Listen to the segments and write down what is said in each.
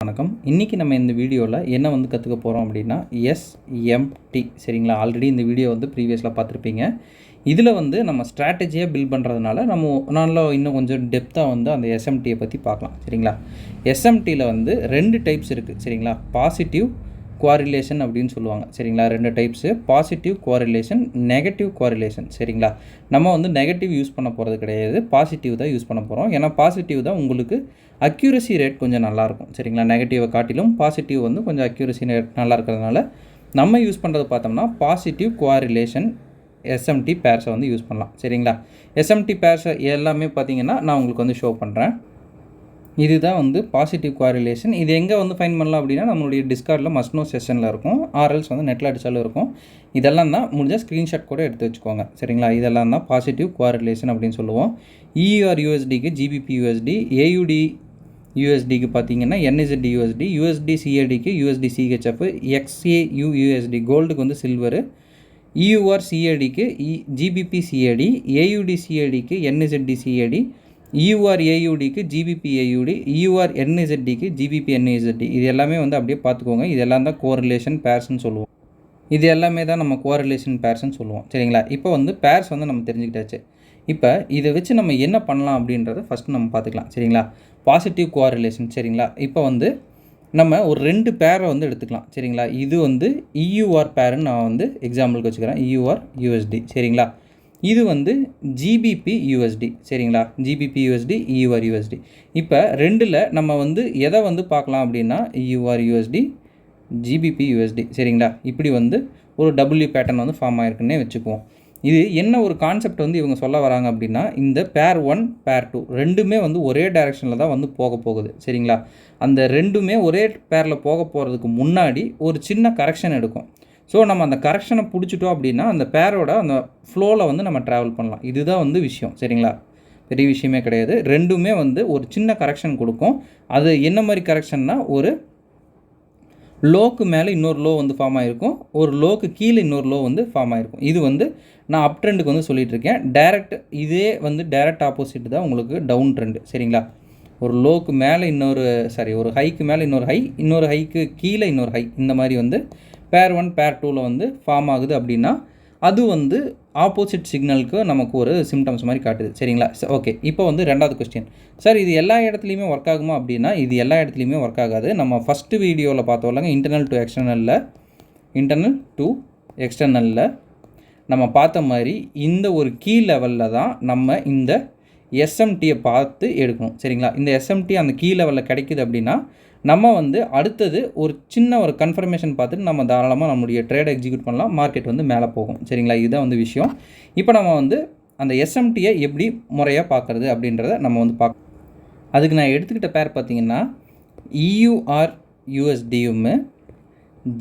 வணக்கம். இன்றைக்கி நம்ம இந்த வீடியோவில் என்ன வந்து கற்றுக்க போகிறோம் அப்படின்னா எஸ்எம்டி. சரிங்களா, ஆல்ரெடி இந்த வீடியோ வந்து ப்ரீவியஸில் பார்த்துருப்பீங்க. இதில் வந்து நம்ம ஸ்ட்ராட்டஜியாக பில்ட் பண்ணுறதுனால நம்ம நல்லா இன்னும் கொஞ்சம் டெப்த்தாக வந்து அந்த எஸ்எம்டியை பற்றி பார்க்கலாம். சரிங்களா, எஸ்எம்டியில் வந்து 2 டைப்ஸ் இருக்குது. சரிங்களா, பாசிட்டிவ் கோரிலேஷன் அப்படின்னு சொல்லுவாங்க. சரிங்களா, 2 types, positive correlation, negative correlation. சரிங்களா, நம்ம வந்து நெகட்டிவ் யூஸ் பண்ண போகிறது கிடையாது, பாசிட்டிவ் தான் யூஸ் பண்ண போகிறோம். ஏன்னா பாசிட்டிவ் தான் உங்களுக்கு அக்யூரசி ரேட் கொஞ்சம் நல்லாயிருக்கும். சரிங்களா, நெகட்டிவை காட்டிலும் பாசிட்டிவ் வந்து கொஞ்சம் அக்யூரசி ரேட் நல்லா இருக்கிறதுனால நம்ம யூஸ் பண்ணுறது பார்த்தோம்னா பாசிட்டிவ் கோரிலேஷன் எஸ்எம்டி பேர்ஸை வந்து யூஸ் பண்ணலாம். சரிங்களா, எஸ்எம்டி பேர்ஸை எல்லாமே பார்த்தீங்கன்னா நான் உங்களுக்கு வந்து ஷோ பண்ணுறேன். இதுதான் வந்து பாசிட்டிவ் கோரிலேஷன். இது எங்கே வந்து ஃபைன் பண்ணலாம் அப்படின்னா நம்மளுடைய டிஸ்கார்டில் மஸ்ட் நோ செஷனில் இருக்கும், ஆர்எல்ஸ் வந்து நெட்டில் அடித்தாலும் இருக்கும். இதெல்லாம் தான் முடிஞ்சால் ஸ்க்ரீன்ஷாட் கூட எடுத்து வச்சுக்கோங்க. சரிங்களா, இதெல்லாம் தான் பாசிட்டிவ் கோரிலேஷன் அப்படின்னு சொல்லுவோம். இஆர் யூஎஸ்டிக்கு ஜிபிபி யூஎஸ்டி, ஏயுடி யூஎஸ்டிக்கு பார்த்தீங்கன்னா என்இசட் யூஎஸ்டி, யூஎஸ்டி சிஏடிக்கு யூஎஸ்டி சிஹெச்எஃப், எக்ஸ்ஏயு யூஎஸ்டி கோல்டுக்கு வந்து சில்வரு, இயூஆர் சிஏடிக்கு ஜிபிபி சிஏடி, ஏயுடி சிஏடிக்கு என்இசட்டி சிஏடி, இயூஆர் ஏயுடிக்கு ஜிபிபி ஏயுடி, இயூஆர் என்இசட்டிக்கு ஜிபிபி என்இசட்டி. இது எல்லாமே வந்து அப்படியே பார்த்துக்கோங்க. இது எல்லாம் தான் கோரிலேஷன் பேர்ஸ்ன்னு சொல்லுவோம். இது எல்லாமே தான் நம்ம கோரிலேஷன் பேர்ஸ்ன்னு சொல்லுவோம். சரிங்களா, இப்போ வந்து பேர்ஸ் வந்து நம்ம தெரிஞ்சுக்கிட்டாச்சு. இப்போ இதை வச்சு நம்ம என்ன பண்ணலாம் அப்படின்றத ஃபஸ்ட்டு நம்ம பார்த்துக்கலாம். சரிங்களா, பாசிட்டிவ் கோரிலேஷன். சரிங்களா, இப்போ வந்து நம்ம ஒரு 2 பேரை வந்து எடுத்துக்கலாம். சரிங்களா, இது வந்து இயூஆர் பேருன்னு நான் வந்து எக்ஸாம்பிளுக்கு வச்சுக்கிறேன், இயூஆர் யூஎஸ்டி. சரிங்களா, இது வந்து ஜிபிபி யூஎஸ்டி. சரிங்களா, ஜிபிபி யூஎஸ்டி, இயூஆர் யூஎஸ்டி. இப்போ 2ல் நம்ம வந்து எதை வந்து பார்க்கலாம் அப்படின்னா இயூஆர் யூஎஸ்டி, ஜிபிபி யூஎஸ்டி. சரிங்களா, இப்படி வந்து ஒரு டபிள்யூ பேட்டர்ன் வந்து ஃபார்ம் ஆகிருக்குன்னே வச்சுக்குவோம். இது என்ன ஒரு கான்செப்ட் வந்து இவங்க சொல்ல வராங்க அப்படின்னா, இந்த பேர் 1 பேர் 2 ரெண்டுமே வந்து ஒரே டைரெக்ஷனில் தான் வந்து போக போகுது. சரிங்களா, அந்த ரெண்டுமே ஒரே பேரில் போக போகிறதுக்கு முன்னாடி ஒரு சின்ன கரெக்ஷன் எடுக்கும். ஸோ நம்ம அந்த கரெக்ஷனை பிடிச்சிட்டோம் அப்படின்னா அந்த பேரோட அந்த ஃப்ளோவில் வந்து நம்ம ட்ராவல் பண்ணலாம். இதுதான் வந்து விஷயம். சரிங்களா, பெரிய விஷயமே கிடையாது. ரெண்டுமே வந்து ஒரு சின்ன கரெக்ஷன் கொடுக்கும். அது என்ன மாதிரி கரெக்ஷன்னா, ஒரு லோக்கு மேலே இன்னொரு லோ வந்து ஃபார்ம் ஆகிருக்கும், ஒரு லோக்கு கீழே இன்னொரு லோ வந்து ஃபார்ம் ஆகிருக்கும். இது வந்து நான் அப் ட்ரெண்டுக்கு வந்து சொல்லிகிட்ருக்கேன். இதே வந்து டைரக்ட் ஆப்போசிட் தான் உங்களுக்கு டவுன் ட்ரெண்டு. சரிங்களா, ஒரு லோக்கு மேலே ஒரு ஹைக்கு மேலே இன்னொரு ஹைக்கு கீழே இன்னொரு ஹை, இந்த மாதிரி வந்து பேர் 1 பேர் 2ல் வந்து ஃபார்ம் ஆகுது அப்படின்னா அது வந்து ஆப்போசிட் சிக்னலுக்கு நமக்கு ஒரு சிம்டம்ஸ் மாதிரி காட்டுது. சரிங்களா, ஓகே. இப்போ வந்து 2வது கொஸ்டின், சார் இது எல்லா இடத்துலையுமே ஒர்க் ஆகுமா அப்படின்னா இது எல்லா இடத்துலையுமே ஒர்க் ஆகாது. நம்ம ஃபஸ்ட்டு வீடியோவில் பார்த்தோம்லங்க, இன்டர்னல் டு எக்ஸ்டர்னலில் நம்ம பார்த்த மாதிரி இந்த ஒரு கீ லெவலில் தான் நம்ம இந்த எஸ்எம்டியை பார்த்து எடுக்கணும். சரிங்களா, இந்த எஸ்எம்டி அந்த கீ லெவலில் கிடைக்குது அப்படின்னா நம்ம வந்து அடுத்தது ஒரு சின்ன ஒரு கன்ஃபர்மேஷன் பார்த்துட்டு நம்ம தாராளமாக நம்மளுடைய ட்ரேடை எக்ஸிக்யூட் பண்ணலாம், மார்க்கெட் வந்து மேலே போகும். சரிங்களா, இதுதான் வந்து விஷயம். இப்போ நம்ம வந்து அந்த எஸ்எம்டியை எப்படி முறையாக பார்க்குறது அப்படின்றத நம்ம வந்து அதுக்கு நான் எடுத்துக்கிட்ட பேர் பார்த்திங்கன்னா இயூஆர் யூஎஸ்டியும்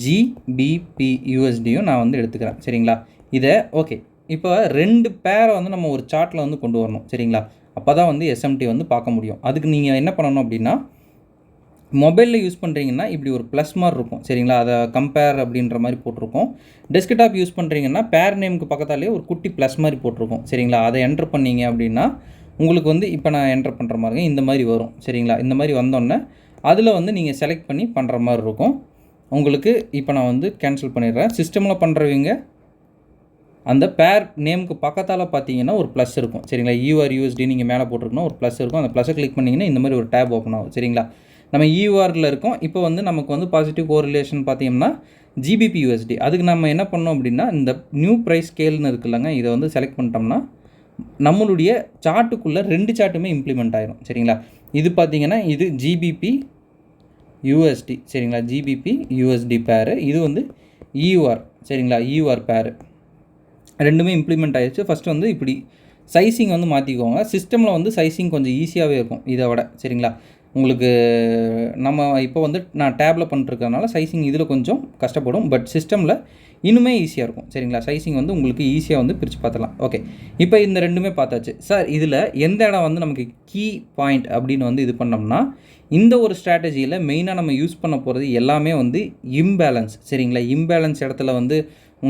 ஜிபிபி யூஎஸ்டியும் நான் வந்து எடுத்துக்கிறேன். சரிங்களா, இதை ஓகே. இப்போ 2 பேரை வந்து நம்ம ஒரு சார்ட்டில் வந்து கொண்டு வரணும். சரிங்களா, அப்போ தான் வந்து எஸ்எம்டி வந்து பார்க்க முடியும். அதுக்கு நீங்கள் என்ன பண்ணணும் அப்படின்னா, மொபைலில் யூஸ் பண்ணுறீங்கன்னா இப்படி ஒரு ப்ளஸ் மாதிரி இருக்கும். சரிங்களா, அதை கம்பேர் அப்படின்ற மாதிரி போட்டிருக்கோம். டெஸ்க்டாப் யூஸ் பண்ணுறீங்கன்னா பேர் நேமுக்கு பக்கத்தாலே ஒரு குட்டி ப்ளஸ் மாதிரி போட்டிருக்கும். சரிங்களா, அதை என்ட்ரு பண்ணிங்க அப்படின்னா உங்களுக்கு வந்து இப்போ நான் என்ட்ரு பண்ணுற மாதிரி இந்த மாதிரி வரும். சரிங்களா, இந்த மாதிரி வந்தோடனே அதில் வந்து நீங்கள் செலக்ட் பண்ணி பண்ணுற மாதிரி இருக்கும். உங்களுக்கு இப்போ நான் வந்து கேன்சல் பண்ணிடுறேன். சிஸ்டமில் பண்ணுறவங்க அந்த பேர் நேமுக்கு பக்கத்தால் பார்த்தீங்கன்னா ஒரு ப்ளஸ் இருக்கும். சரிங்களா, யூஆர் யூஎஸ்டி நீங்கள் மேலே போட்டிருக்கணும், ஒரு ப்ளஸ் இருக்கும். அந்த ப்ளஸை கிளிக் பண்ணிங்கன்னா இந்த மாதிரி ஒரு டேப் ஓப்பன் ஆகும். சரிங்களா, நம்ம யூஆரில் இருக்கோம். இப்போ வந்து நமக்கு வந்து பாசிட்டிவ் கோரிலேஷன் பார்த்தீங்கன்னா ஜிபிபி யூஎஸ்டி. அதுக்கு நம்ம என்ன பண்ணோம் அப்படின்னா இந்த நியூ ப்ரைஸ் ஸ்கேல்னு இருக்குல்லங்க, இதை வந்து செலக்ட் பண்ணிட்டோம்னா நம்மளுடைய சார்ட்டுக்குள்ளே 2 சார்ட்டுமே இம்ப்ளிமெண்ட் ஆகிடும். சரிங்களா, இது பார்த்தீங்கன்னா இது ஜிபிபி யூஎஸ்டி. சரிங்களா, ஜிபிபி யூஎஸ்டி பேரு, இது வந்து இயூஆர். சரிங்களா, இயூஆர் பேரு ரெண்டுமே இம்ப்ளிமெண்ட் ஆகிடுச்சு. ஃபஸ்ட்டு வந்து இப்படி சைஸிங் வந்து மாற்றிக்கோங்க. சிஸ்டமில் வந்து சைஸிங் கொஞ்சம் ஈஸியாகவே இருக்கும் இதை விட. சரிங்களா, உங்களுக்கு நம்ம இப்போ வந்து நான் டேப்பில் பண்ணிட்டுருக்கறனால சைஸிங் இதில் கொஞ்சம் கஷ்டப்படும், பட் சிஸ்டமில் இன்னுமே ஈஸியாக இருக்கும். சரிங்களா, சைஸிங் வந்து உங்களுக்கு ஈஸியாக வந்து பிரித்து பார்த்துலாம். ஓகே, இப்போ இந்த 2மே பார்த்தாச்சு. சார் இதில் எந்த இடம் வந்து நமக்கு கீ பாயிண்ட் அப்படின்னு வந்து இது பண்ணோம்னா, இந்த ஒரு ஸ்ட்ராட்டஜியில் மெயினாக நம்ம யூஸ் பண்ண போகிறது எல்லாமே வந்து இம்பேலன்ஸ். சரிங்களா, இம்பேலன்ஸ் இடத்துல வந்து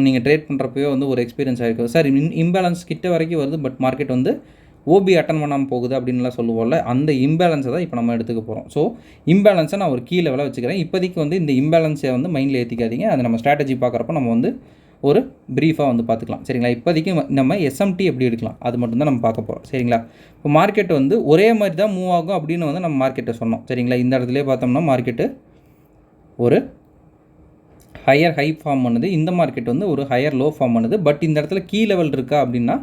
நீங்கள் ட்ரேட் பண்ணுறப்போ வந்து ஒரு எக்ஸ்பீரியன்ஸ் ஆகிருக்கும். சார் இம்பேலன்ஸ் கிட்ட வரைக்கும் வருது, பட் மார்க்கெட் வந்து ஓபி அட்டன் பண்ணாமல் போகுது அப்படின்லாம் சொல்லுவோம்ல, அந்த இம்பேலன்ஸை தான் இப்போ நம்ம எடுத்துக்க போகிறோம். ஸோ இம்பேலன்ஸை நான் ஒரு கீ லெவலாக வச்சுக்கிறேன். இப்போதைக்கு வந்து இந்த இம்பேலன்ஸை வந்து மைண்டில் ஏற்றிக்காதீங்க. அது நம்ம ஸ்ட்ராட்டஜி பார்க்குறப்ப நம்ம வந்து ஒரு ப்ரீஃபாக வந்து பார்த்துக்கலாம். சரிங்களா? இப்போதைக்கு நம்ம எஸ்எம்டி எப்படி எடுக்கலாம் அது மட்டும்தான் நம்ம பார்க்க போகிறோம். சரிங்களா? இப்போ மார்க்கெட் வந்து ஒரே மாதிரி தான் மூவ் ஆகும் அப்படின்னு வந்து நம்ம மார்க்கெட்டை சொன்னோம். சரிங்களா? இந்த இடத்துலேயே பார்த்தோம்னா மார்க்கெட்டு ஒரு ஹையர் ஹை ஃபார்ம் பண்ணுது, இந்த மார்க்கெட் வந்து ஒரு ஹையர் லோ ஃபார்ம் பண்ணுது. பட் இந்த இடத்துல கீ லெவல் இருக்கா அப்படின்னா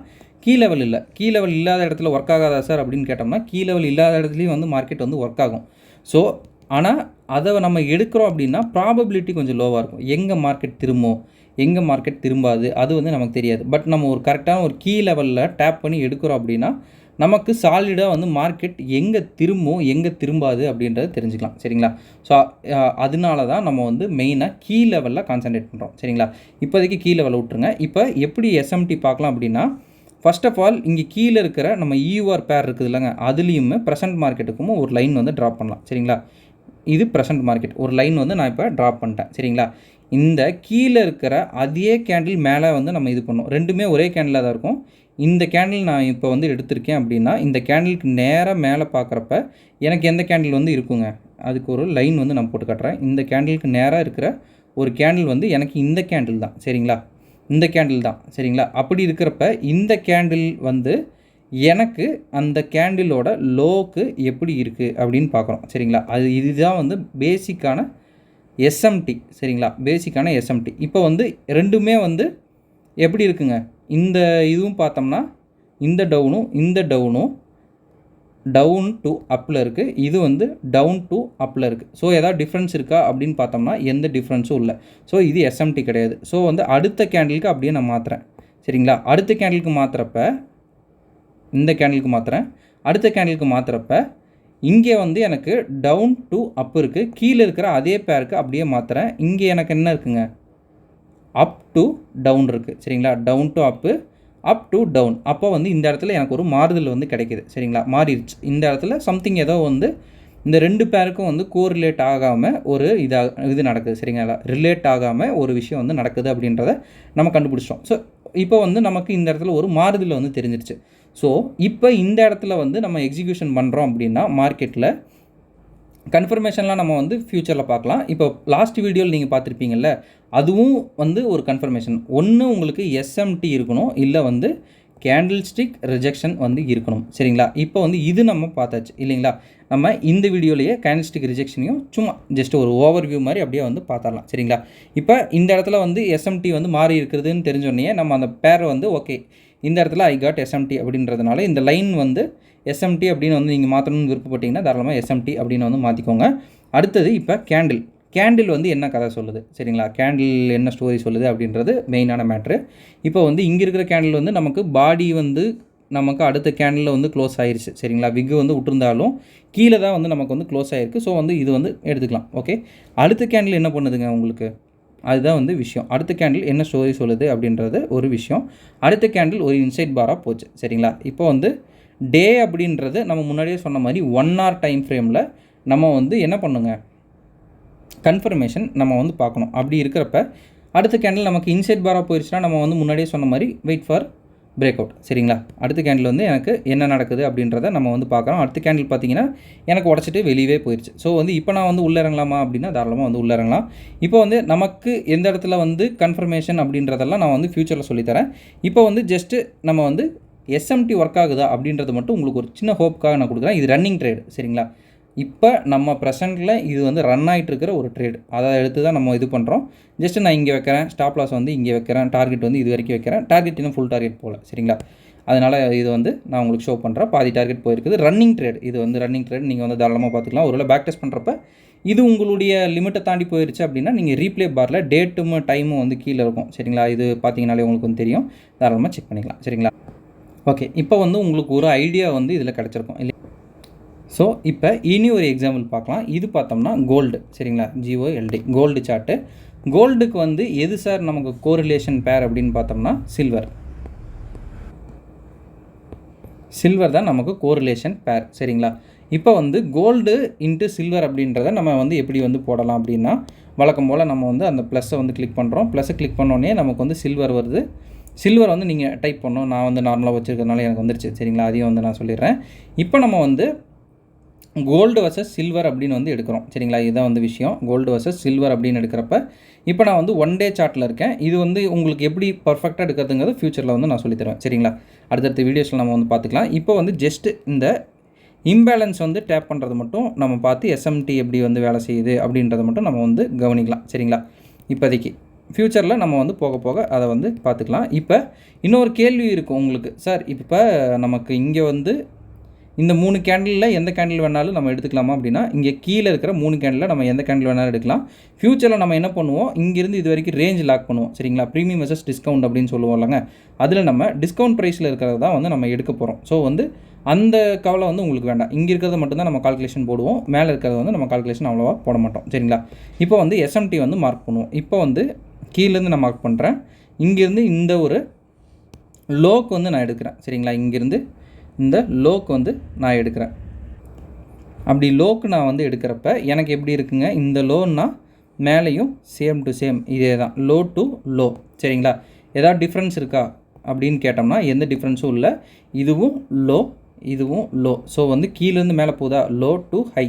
கீ லெவல் இல்லை. கீ லெவல் இல்லாத இடத்துல ஒர்க் ஆகாதா சார் அப்படின்னு கேட்டோம்னா கீ லெவல் இல்லாத இடத்துலையும் வந்து மார்க்கெட் வந்து ஒர்க் ஆகும். ஸோ ஆனால் அதை நம்ம எடுக்கிறோம் அப்படின்னா ப்ராபபிலிட்டி கொஞ்சம் லோவாக இருக்கும். எங்கே மார்க்கெட் திரும்பும், எங்கே மார்க்கெட் திரும்பாது அது வந்து நமக்கு தெரியாது. பட் நம்ம ஒரு கரெக்டான ஒரு கீ லெவலில் டேப் பண்ணி எடுக்கிறோம் அப்படின்னா நமக்கு சாலிடாக வந்து மார்க்கெட் எங்கே திரும்பும் எங்கே திரும்பாது அப்படின்றத தெரிஞ்சுக்கலாம். சரிங்களா? ஸோ அதனால தான் நம்ம வந்து மெயினாக கீ லெவலில் கான்சன்ட்ரேட் பண்ணுறோம். சரிங்களா? இப்போதைக்கு கீ லெவலில் விட்டுருங்க. இப்போ எப்படி எஸ்எம்டி பார்க்கலாம் அப்படின்னா ஃபர்ஸ்ட் ஆஃப் ஆல் இங்கே கீழே இருக்கிற நம்ம ஈஆர் பேர் இருக்குது இல்லைங்க, அதுலேயுமே ப்ரெசென்ட் மார்க்கெட்டுக்கும் ஒரு லைன் வந்து ட்ராப் பண்ணலாம். சரிங்களா? இது ப்ரெசென்ட் மார்க்கெட் ஒரு லைன் வந்து நான் இப்போ ட்ராப் பண்ணிட்டேன். சரிங்களா? இந்த கீழே இருக்கிற அதே கேண்டில் மேலே வந்து நம்ம இது பண்ணோம். ரெண்டுமே ஒரே கேண்டில் தான் இருக்கும். இந்த கேண்டில் நான் இப்போ வந்து எடுத்திருக்கேன் அப்படின்னா இந்த கேண்டிலுக்கு நேராக மேலே பார்க்குறப்ப எனக்கு எந்த கேண்டில் வந்து இருக்குங்க, அதுக்கு ஒரு லைன் வந்து நான் போட்டு காட்டுறேன். இந்த கேண்டிலுக்கு நேராக இருக்கிற ஒரு கேண்டில் வந்து எனக்கு இந்த கேண்டில் தான். சரிங்களா? இந்த கேண்டில் தான். சரிங்களா? அப்படி இருக்கிறப்ப இந்த கேண்டில் வந்து எனக்கு அந்த கேண்டிலோட லோக்கு எப்படி இருக்குது அப்படின்னு பார்க்குறோம். சரிங்களா? இதுதான் வந்து பேசிக்கான எஸ்எம்டி. சரிங்களா? பேசிக்கான எஸ்எம்டி. இப்போ வந்து ரெண்டுமே வந்து எப்படி இருக்குங்க, இந்த இதுவும் பார்த்தோம்னா இந்த டவுனும் டவுன் டு அப்பில் இருக்குது, இது வந்து டவுன் டு அப்பில் இருக்குது. ஸோ ஏதாவது டிஃப்ரென்ஸ் இருக்கா அப்படின்னு பார்த்தோம்னா எந்த டிஃப்ரென்ஸும் இல்லை. ஸோ இது எஸ்எம்டி கிடையாது. ஸோ வந்து அடுத்த கேண்டிலுக்கு அப்படியே நான் மாற்றுறேன். சரிங்களா? அடுத்த கேண்டிலுக்கு மாற்றுறப்ப இந்த கேண்டிலுக்கு மாற்றுறேன். அடுத்த கேண்டிலுக்கு மாற்றுறப்ப இங்கே வந்து எனக்கு டவுன் டு அப் இருக்குது, கீழே இருக்கிற அதே பேருக்கு அப்படியே மாற்றுறேன். இங்கே எனக்கு என்ன இருக்குங்க, அப் டு டவுன் இருக்குது. சரிங்களா? Down to up, up to down. அப்போ வந்து இந்த இடத்துல எனக்கு ஒரு மாறுதல் வந்து கிடைக்கிது. சரிங்களா? மாறிடுச்சு. இந்த இடத்துல சம்திங் ஏதோ வந்து இந்த ரெண்டு பேருக்கும் வந்து கோரிலேட் ஆகாமல் ஒரு இது நடக்குது. சரிங்களா? ரிலேட் ஆகாமல் ஒரு விஷயம் வந்து நடக்குது அப்படின்றத நம்ம கண்டுபிடிச்சோம். ஸோ இப்போ வந்து நமக்கு இந்த இடத்துல ஒரு மாறுதல் வந்து தெரிஞ்சிருச்சு. ஸோ இப்போ இந்த இடத்துல வந்து நம்ம எக்ஸிக்யூஷன் பண்ணுறோம் அப்படின்னா மார்க்கெட்டில் கன்ஃபர்மேஷன்லாம் நம்ம வந்து ஃப்யூச்சரில் பார்க்கலாம். இப்போ லாஸ்ட் வீடியோவில் நீங்கள் பார்த்துருப்பீங்கள்ல, அதுவும் வந்து ஒரு கன்ஃபர்மேஷன். ஒன்று உங்களுக்கு எஸ்எம்டி இருக்கணும், இல்லை வந்து கேண்டில் ஸ்டிக் ரிஜெக்ஷன் வந்து இருக்கணும். சரிங்களா? இப்போ வந்து இது நம்ம பார்த்தாச்சு இல்லைங்களா? நம்ம இந்த வீடியோலேயே கேண்டில் ஸ்டிக் ரிஜெக்ஷனையும் சும்மா ஜஸ்ட் ஒரு ஓவர்வியூ மாதிரி அப்படியே வந்து பார்த்துடலாம். சரிங்களா? இப்போ இந்த இடத்துல வந்து எஸ்எம்டி வந்து மாறி இருக்கிறதுன்னு தெரிஞ்சோடனே நம்ம அந்த பேரை வந்து ஓகே இந்த இடத்துல ஐ காட் எஸ்எம்டி அப்படின்றதுனால இந்த லைன் வந்து எஸ்எம்டி அப்படின்னு வந்து நீங்கள் மாற்றணும்னு விருப்பப்பட்டீங்கன்னா தாராளமாக எஸ்எம்டி அப்படின்னு வந்து மாற்றிக்கோங்க. அடுத்தது இப்போ கேண்டில் வந்து என்ன கதை சொல்லுது. சரிங்களா? கேண்டில் என்ன ஸ்டோரி சொல்லுது அப்படின்றது மெயினான மேட்ரு. இப்போ வந்து இங்கே இருக்கிற கேண்டில் வந்து நமக்கு பாடி வந்து நமக்கு அடுத்த கேண்டிலில் வந்து க்ளோஸ் ஆயிடுச்சு. சரிங்களா? விக்கு வந்து விட்டுருந்தாலும் கீழே தான் வந்து நமக்கு வந்து க்ளோஸ் ஆகிருக்கு. ஸோ வந்து இது வந்து எடுத்துக்கலாம். ஓகே, அடுத்த கேண்டில் என்ன பண்ணுதுங்க உங்களுக்கு, அதுதான் வந்து விஷயம். அடுத்த கேண்டில் என்ன ஸ்டோரி சொல்லுது அப்படின்றது ஒரு விஷயம். அடுத்த கேண்டில் ஒரு இன்சைட் பாராக போச்சு. சரிங்களா? இப்போ வந்து டே அப்படின்றது நம்ம முன்னாடியே சொன்ன மாதிரி 1 hour டைம் ஃப்ரேமில் நம்ம வந்து என்ன பண்ணுங்க, கன்ஃபர்மேஷன் நம்ம வந்து பார்க்கணும். அப்படி இருக்கிறப்ப அடுத்த கேண்டில் நமக்கு இன்சைட் பாராக போயிடுச்சுன்னா நம்ம வந்து முன்னாடியே சொன்ன மாதிரி வெயிட் ஃபார் பிரேக் அவுட். சரிங்களா? அடுத்த கேண்டில் வந்து எனக்கு என்ன நடக்குது அப்படின்றத நம்ம வந்து பார்க்குறோம். அடுத்த கேண்டில் பார்த்தீங்கன்னா எனக்கு உடச்சிட்டு வெளியே போயிடுச்சு. ஸோ வந்து இப்போ நான் வந்து உள்ளே இறங்கலாமா அப்படின்னா தாராளமாக வந்து உள்ளே இறங்கலாம். இப்போ வந்து நமக்கு எந்த இடத்துல வந்து கன்ஃபர்மேஷன் அப்படின்றதெல்லாம் நான் வந்து ஃப்யூச்சரில் சொல்லித்தரேன். இப்போ வந்து ஜஸ்ட்டு நம்ம வந்து எஸ்எம்டி ஒர்க் ஆகுதா அப்படின்றது மட்டும் உங்களுக்கு ஒரு சின்ன ஹோப்புக்காக நான் கொடுக்குறேன். இது ரன்னிங் ட்ரேடு. சரிங்களா? இப்போ நம்ம ப்ரெசென்ட்டில் இது வந்து ரன் ஆகிட்டு இருக்கிற ஒரு ட்ரேடு, அதை எடுத்து தான் நம்ம இது பண்ணுறோம். ஜஸ்ட்டு நான் இங்கே வைக்கிறேன், ஸ்டாப் லாஸ் வந்து இங்கே வைக்கிறேன், டார்கெட் வந்து இது வரைக்கும் வைக்கிறேன். டார்கெட் இன்னும் ஃபுல் டார்கெட் போகல. சரிங்களா? அதனால் இது வந்து நான் உங்களுக்கு ஷோ பண்ணுறேன். பாதி டார்கெட் போயிருக்குது. ரன்னிங் ட்ரேட், இது வந்து ரன்னிங் ட்ரேட். நீங்கள் வந்து தாராளமாக பார்த்துக்கலாம். ஒருவேளை பேக் டெஸ்ட் பண்ணுறப்ப இது உங்களுடைய லிமிட்டை தாண்டி போயிடுச்சு அப்படின்னா நீங்கள் ரீப்ளே பாரில் டேட்டும் டைமும் வந்து கீழே இருக்கும். சரிங்களா? இது பார்த்தீங்கனாலே உங்களுக்கு வந்து தெரியும். தாராளமாக செக் பண்ணிக்கலாம். சரிங்களா? ஓகே, இப்போ வந்து உங்களுக்கு ஒரு ஐடியா வந்து இதில் கிடச்சிருக்கும் இல்லை? ஸோ இப்போ இனி ஒரு எக்ஸாம்பிள் பார்க்கலாம். இது பார்த்தோம்னா கோல்டு. சரிங்களா? GOLD gold chart. கோல்டுக்கு வந்து எது சார் நமக்கு கோரிலேஷன் பேர் அப்படின்னு பார்த்தோம்னா சில்வர் தான் நமக்கு கோரிலேஷன் பேர். சரிங்களா? இப்போ வந்து கோல்டு இன்ட்டு சில்வர் அப்படின்றத நம்ம வந்து எப்படி வந்து போடலாம் அப்படின்னா வழக்கம் போல் நம்ம வந்து அந்த ப்ளஸ்ஸை வந்து கிளிக் பண்ணுறோம். ப்ளஸ்ஸை கிளிக் பண்ணோடனே நமக்கு வந்து சில்வர் வருது. சில்வர் வந்து நீங்கள் டைப் பண்ணணும். நான் வந்து நார்மலாக வச்சுருக்கிறதுனால எனக்கு வந்துருச்சு சரிங்களா. அதையும் வந்து நான் சொல்லிடுறேன். இப்போ நம்ம வந்து கோல்டு வர்சஸ் சில்வர் அப்படின்னு வந்து எடுக்கிறோம் சரிங்களா. இதுதான் வந்து விஷயம். கோல்டு வர்சஸ் சில்வர் அப்படின்னு எடுக்கிறப்ப இப்போ நான் வந்து 1 டே சார்ட்டில் இருக்கேன். இது வந்து உங்களுக்கு எப்படி பர்ஃபெக்டாக எடுக்கிறதுங்கிறது ஃப்யூச்சரில் வந்து நான் சொல்லித்தருவேன் சரிங்களா. அடுத்தடுத்த வீடியோஸில் நம்ம வந்து பார்த்துக்கலாம். இப்போ வந்து ஜஸ்ட் இந்த இம்பேலன்ஸ் வந்து டேப் பண்ணுறது மட்டும் நம்ம பார்த்து எஸ்எம்டி எப்படி வந்து வேலை செய்யுது அப்படின்றத மட்டும் நம்ம வந்து கவனிக்கலாம் சரிங்களா. இப்போதைக்கு ஃப்யூச்சரில் நம்ம வந்து போக போக அதை வந்து பார்த்துக்கலாம். இப்போ இன்னொரு கேள்வி இருக்கும் உங்களுக்கு, சார் இப்போ நமக்கு இங்கே வந்து இந்த 3 கேண்டிலில் எந்த கேண்டில் வேணாலும் நம்ம எடுத்துக்கலாமா அப்படின்னா, இங்கே கீழே இருக்கிற 3 கேண்டிலில் நம்ம எந்த கேண்டில் வேணாலும் எடுக்கலாம். ஃப்யூச்சரில் நம்ம என்ன பண்ணுவோம், இங்கேருந்து இது வரைக்கும் ரேஞ்ச் லாக் பண்ணுவோம் சரிங்களா. ப்ரீமியம் வெர்சஸ் டிஸ்கவுண்ட் அப்படின்னு சொல்லுவோம்லங்க. அதில் நம்ம டிஸ்கவுண்ட் ப்ரைஸில் இருக்கிறது தான் வந்து நம்ம எடுக்க போகிறோம். ஸோ வந்து அந்த கவலை வந்து உங்களுக்கு வேண்டாம். இங்கே இருக்கிறத மட்டும்தான் நம்ம கால்குலேஷன் போடுவோம். மேலே இருக்கிறத வந்து நம்ம கால்குலேஷன் அவ்வளோவா போட மாட்டோம் சரிங்களா. இப்போ வந்து எஸ்எம்டி வந்து மார்க் பண்ணுவோம். இப்போ வந்து கீழேருந்து நான் மார்க் பண்ணுறேன். இங்கேருந்து இந்த ஒரு லோக்கு வந்து நான் எடுக்கிறேன் சரிங்களா. இங்கேருந்து இந்த லோக்கு வந்து நான் எடுக்கிறேன். அப்படி லோக்கு நான் வந்து எடுக்கிறப்ப எனக்கு எப்படி இருக்குங்க, இந்த லோன்னா மேலேயும் சேம் டு சேம் இதே தான், லோ டு லோ சரிங்களா. ஏதாவது டிஃப்ரென்ஸ் இருக்கா அப்படின்னு கேட்டோம்னா எந்த டிஃப்ரென்ஸும் இல்லை. இதுவும் லோ, இதுவும் லோ. ஸோ வந்து கீழேருந்து மேலே போதா, லோ டு ஹை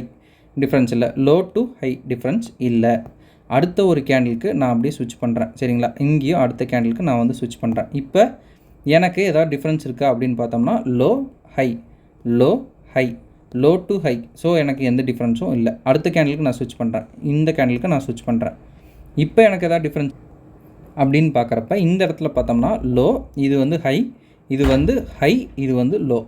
டிஃப்ரென்ஸ் இல்லை, லோ டு ஹை டிஃப்ரென்ஸ் இல்லை. அடுத்த ஒரு கேண்டிலுக்கு நான் அப்படியே ஸ்விட்ச் பண்ணுறேன் சரிங்களா. இங்கேயும் அடுத்த கேண்டிலுக்கு நான் வந்து ஸ்விட்ச் பண்ணுறேன். இப்போ எனக்கு ஏதாவது டிஃப்ரென்ஸ் இருக்கா அப்படின்னு பார்த்தோம்னா low high, low high, low to high. So எனக்கு எந்த டிஃப்ரென்ஸும் இல்லை. அடுத்த கேண்டிலுக்கு நான் ஸ்விட்ச் பண்ணுறேன், இந்த கேண்டிலுக்கு நான் ஸ்விட்ச் பண்ணுறேன். இப்போ எனக்கு எதாவது டிஃப்ரென்ஸ் அப்படின்னு பார்க்குறப்ப இந்த இடத்துல பார்த்தோம்னா லோ, இது வந்து ஹை, இது வந்து ஹை, இது வந்து லோ.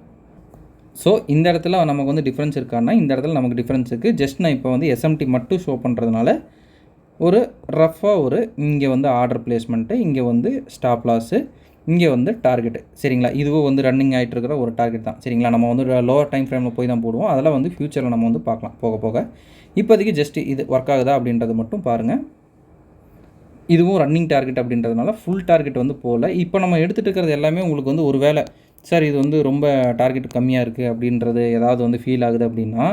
ஸோ இந்த இடத்துல நமக்கு வந்து டிஃப்ரென்ஸ் இருக்கான்னா இந்த இடத்துல நமக்கு டிஃப்ரென்ஸ் இருக்குது. ஜஸ்ட் நான் இப்போ வந்து எஸ்எம்டி மட்டும் ஷோ பண்ணுறதுனால ஒரு ரஃபாக ஒரு இங்கே வந்து ஆர்டர் பிளேஸ்மெண்ட்டு, இங்கே வந்து ஸ்டாப் லாஸு, இங்கே வந்து டார்கெட்டு சரிங்களா. இதுவும் வந்து ரன்னிங் ஆகிட்டு இருக்கிற ஒரு டார்கெட் தான் சரிங்களா. நம்ம வந்து லோவர் டைம் ஃப்ரேமில் போய் தான் போடுவோம். அதெல்லாம் வந்து ஃப்யூச்சரில் நம்ம வந்து பார்க்கலாம் போக போக. இப்போதைக்கு ஜஸ்ட் இது ஒர்க் ஆகுதா அப்படின்றத மட்டும் பாருங்கள். இதுவும் ரன்னிங் டார்கெட் அப்படின்றதுனால ஃபுல் டார்கெட் வந்து போகல. இப்போ நம்ம எடுத்துகிட்டு இருக்கிறது எல்லாமே உங்களுக்கு வந்து ஒரு வேளை சார் இது வந்து ரொம்ப டார்கெட் கம்மியாக இருக்குது அப்படின்றது ஏதாவது வந்து ஃபீல் ஆகுது அப்படின்னா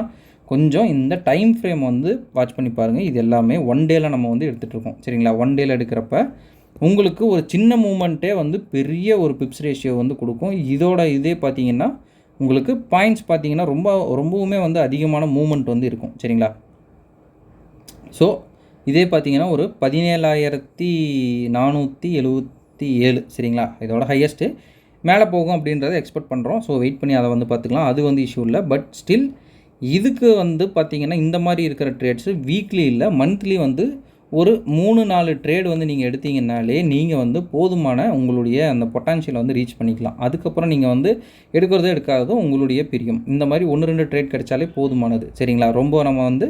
கொஞ்சம் இந்த டைம் ஃப்ரேம் வந்து வாட்ச் பண்ணி பாருங்கள். இது எல்லாமே 1 டேயில் நம்ம வந்து எடுத்துகிட்ருக்கோம் சரிங்களா. 1 டேயில் எடுக்கிறப்ப உங்களுக்கு ஒரு சின்ன மூமெண்ட்டே வந்து பெரிய ஒரு பிப்ஸ் ரேஷியோ வந்து கொடுக்கும். இதோட இதே பார்த்தீங்கன்னா உங்களுக்கு பாயிண்ட்ஸ் பார்த்தீங்கன்னா ரொம்பவுமே வந்து அதிகமான மூமெண்ட் வந்து இருக்கும் சரிங்களா. ஸோ இதே பார்த்தீங்கன்னா ஒரு 17,477 சரிங்களா. இதோட ஹையஸ்ட்டு மேலே போகும் அப்படின்றத எக்ஸ்பெக்ட் பண்ணுறோம். ஸோ வெயிட் பண்ணி அதை வந்து பார்த்துக்கலாம். அது வந்து இஷ்யூ இல்லை. பட் ஸ்டில் இதுக்கு வந்து பார்த்திங்கன்னா இந்த மாதிரி இருக்கிற ட்ரேட்ஸு வீக்லி இல்லை மந்த்லி வந்து ஒரு 3-4 ட்ரேட் வந்து நீங்கள் எடுத்தீங்கன்னாலே நீங்கள் வந்து போதுமான உங்களுடைய அந்த பொட்டான்ஷியலை வந்து ரீச் பண்ணிக்கலாம். அதுக்கப்புறம் நீங்கள் வந்து எடுக்கிறதோ எடுக்காததும் உங்களுடைய பிரியும். இந்த மாதிரி 1-2 ட்ரேட் கிடைச்சாலே போதுமானது சரிங்களா. ரொம்ப நம்ம வந்து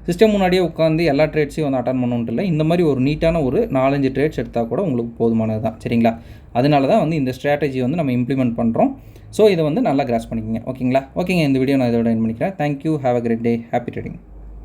சிஸ்டம் முன்னாடியே உட்காந்து எல்லா ட்ரேட்ஸையும் வந்து அட்டன் பண்ணணுன்ட்டு இல்லை. இந்த மாதிரி ஒரு நீட்டான ஒரு 4-5 ட்ரேட்ஸ் எடுத்தால் கூட உங்களுக்கு போதுமானது தான் சரிங்களா. அதனால தான் வந்து இந்த ஸ்ட்ராட்டஜி வந்து நம்ம இம்ப்ளிமெண்ட் பண்ணுறோம். ஸோ இதை வந்து நல்லா கிராஸ் பண்ணிக்கோங்க ஓகேங்களா. ஓகேங்க, இந்த வீடியோ நான் இதோட எண்ட் பண்ணிக்கிறேன். Thank you, have a great day, happy trading.